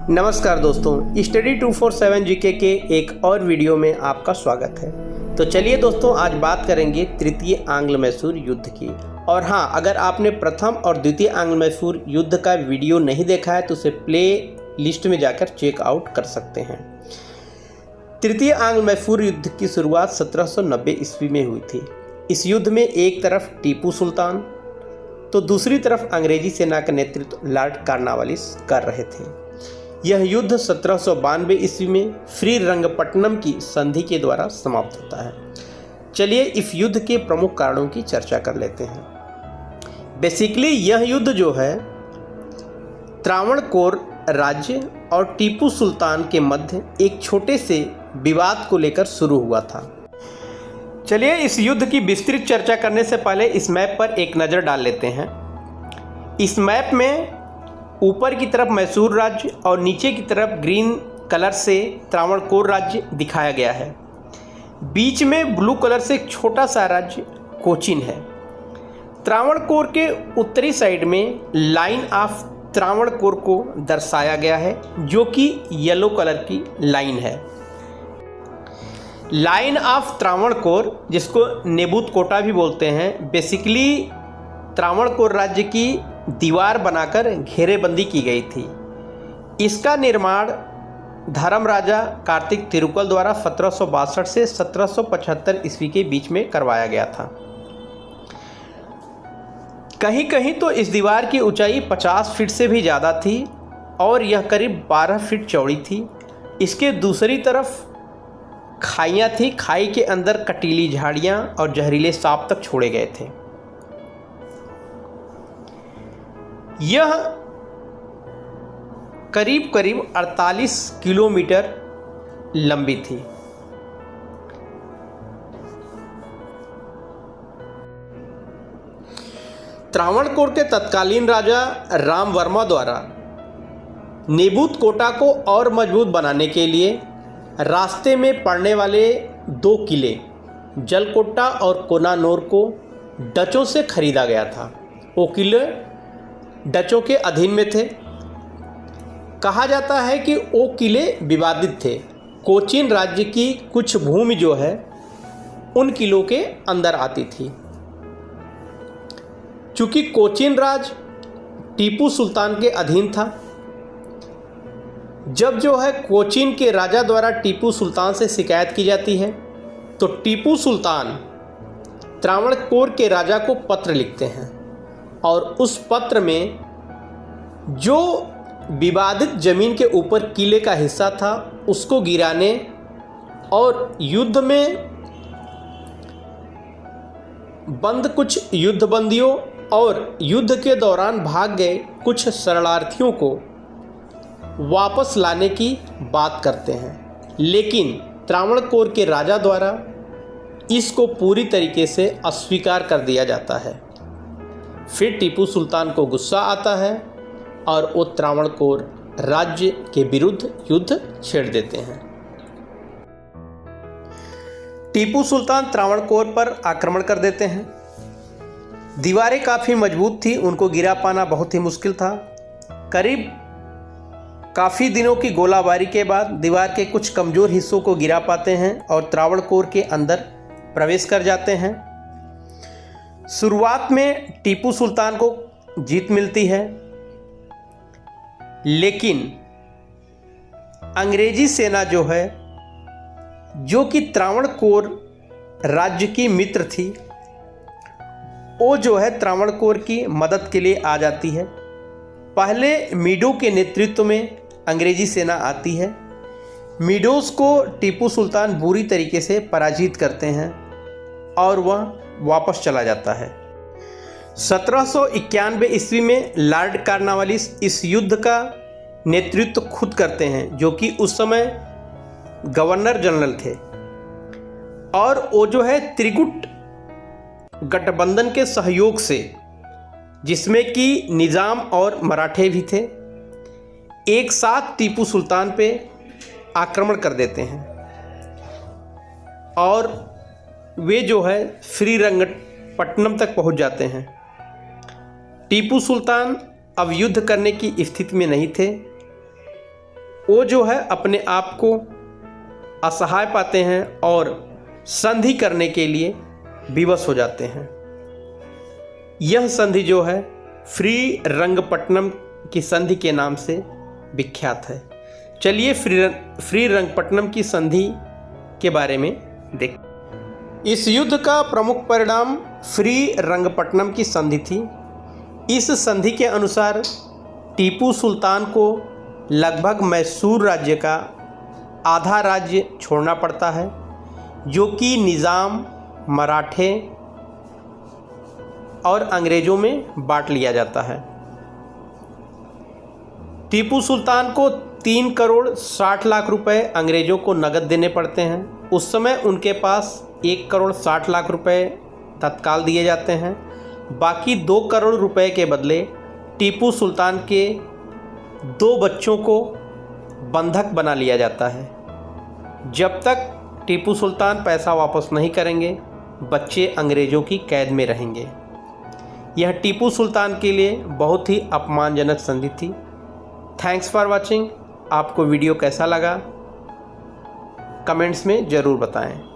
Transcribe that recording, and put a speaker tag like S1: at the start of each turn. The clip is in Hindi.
S1: नमस्कार दोस्तों, स्टडी 247 जीके के एक और वीडियो में आपका स्वागत है। तो चलिए दोस्तों, आज बात करेंगे तृतीय आंग्ल मैसूर युद्ध की। और हाँ, अगर आपने प्रथम और द्वितीय आंग्ल मैसूर युद्ध का वीडियो नहीं देखा है तो उसे प्ले लिस्ट में जाकर चेकआउट कर सकते हैं। तृतीय आंग्ल मैसूर युद्ध की शुरुआत 1790 ईस्वी में हुई थी। इस युद्ध में एक तरफ टीपू सुल्तान तो दूसरी तरफ अंग्रेजी सेना का नेतृत्व लॉर्ड कॉर्नवालिस कर रहे थे। यह युद्ध 1792 ईस्वी में श्रीरंगपट्टनम की संधि के द्वारा समाप्त होता है। चलिए इस युद्ध के प्रमुख कारणों की चर्चा कर लेते हैं। बेसिकली यह युद्ध जो है त्रावणकोर राज्य और टीपू सुल्तान के मध्य एक छोटे से विवाद को लेकर शुरू हुआ था। चलिए इस युद्ध की विस्तृत चर्चा करने से पहले इस मैप पर एक नज़र डाल लेते हैं। इस मैप में ऊपर की तरफ मैसूर राज्य और नीचे की तरफ ग्रीन कलर से त्रावणकोर राज्य दिखाया गया है। बीच में ब्लू कलर से एक छोटा सा राज्य कोचीन है। त्रावणकोर के उत्तरी साइड में लाइन ऑफ त्रावणकोर को दर्शाया गया है, जो कि येलो कलर की लाइन है। लाइन ऑफ त्रावणकोर, जिसको नेबूत कोटा भी बोलते हैं, बेसिकली त्रावणकोर राज्य की दीवार बनाकर घेरेबंदी की गई थी। इसका निर्माण धर्म राजा कार्तिक तिरुकल द्वारा 1762 से 1775 ईस्वी के बीच में करवाया गया था। कहीं कहीं तो इस दीवार की ऊंचाई 50 फीट से भी ज़्यादा थी और यह करीब 12 फीट चौड़ी थी। इसके दूसरी तरफ खाइयाँ थी। खाई के अंदर कटीली झाड़ियाँ और जहरीले सांप तक छोड़े गए थे। यह करीब करीब 48 किलोमीटर लंबी थी। त्रावणकोर के तत्कालीन राजा राम वर्मा द्वारा नेबूत कोटा को और मजबूत बनाने के लिए रास्ते में पड़ने वाले 2 किले जलकोटा और कोनानोर को डचों से खरीदा गया था। वो किले डचों के अधीन में थे। कहा जाता है कि वो किले विवादित थे। कोचीन राज्य की कुछ भूमि जो है उन किलों के अंदर आती थी। चूंकि कोचीन राज टीपू सुल्तान के अधीन था, जब जो है कोचीन के राजा द्वारा टीपू सुल्तान से शिकायत की जाती है तो टीपू सुल्तान त्रावणकोर के राजा को पत्र लिखते हैं और उस पत्र में जो विवादित जमीन के ऊपर किले का हिस्सा था उसको गिराने और युद्ध में बंद कुछ युद्धबंदियों और युद्ध के दौरान भाग गए कुछ शरणार्थियों को वापस लाने की बात करते हैं। लेकिन त्रावणकोर के राजा द्वारा इसको पूरी तरीके से अस्वीकार कर दिया जाता है। फिर टीपू सुल्तान को गुस्सा आता है और वो त्रावणकोर राज्य के विरुद्ध युद्ध छेड़ देते हैं। टीपू सुल्तान त्रावणकोर पर आक्रमण कर देते हैं। दीवारें काफ़ी मजबूत थी, उनको गिरा पाना बहुत ही मुश्किल था। करीब काफ़ी दिनों की गोलाबारी के बाद दीवार के कुछ कमज़ोर हिस्सों को गिरा पाते हैं और त्रावणकोर के अंदर प्रवेश कर जाते हैं। शुरुआत में टीपू सुल्तान को जीत मिलती है, लेकिन अंग्रेजी सेना जो है, जो कि त्रावणकोर राज्य की मित्र थी, वो जो है त्रावणकोर की मदद के लिए आ जाती है। पहले मीडो के नेतृत्व में अंग्रेजी सेना आती है। मीडोस को टीपू सुल्तान बुरी तरीके से पराजित करते हैं और वह वापस चला जाता है। 1791 ईस्वी में लॉर्ड कॉर्नवालिस इस युद्ध का नेतृत्व खुद करते हैं, जो कि उस समय गवर्नर जनरल थे। और वो जो है त्रिगुट गठबंधन के सहयोग से, जिसमें कि निज़ाम और मराठे भी थे, एक साथ टीपू सुल्तान पे आक्रमण कर देते हैं और वे जो है श्रीरंगपट्टनम तक पहुंच जाते हैं। टीपू सुल्तान अब युद्ध करने की स्थिति में नहीं थे। वो जो है अपने आप को असहाय पाते हैं और संधि करने के लिए विवश हो जाते हैं। यह संधि जो है श्रीरंगपट्टनम की संधि के नाम से विख्यात है। चलिए श्रीरंगपट्टनम की संधि के बारे में देखें। इस युद्ध का प्रमुख परिणाम श्रीरंगपट्टनम की संधि थी। इस संधि के अनुसार टीपू सुल्तान को लगभग मैसूर राज्य का आधा राज्य छोड़ना पड़ता है, जो कि निज़ाम, मराठे और अंग्रेज़ों में बांट लिया जाता है। टीपू सुल्तान को 3 करोड़ 60 लाख रुपए अंग्रेज़ों को नगद देने पड़ते हैं। उस समय उनके पास 1 करोड़ 60 लाख रुपए तत्काल दिए जाते हैं। बाकी 2 करोड़ रुपए के बदले टीपू सुल्तान के 2 बच्चों को बंधक बना लिया जाता है। जब तक टीपू सुल्तान पैसा वापस नहीं करेंगे, बच्चे अंग्रेज़ों की कैद में रहेंगे। यह टीपू सुल्तान के लिए बहुत ही अपमानजनक संधि थी। Thanks for watching. आपको वीडियो कैसा लगा कमेंट्स में ज़रूर बताएं।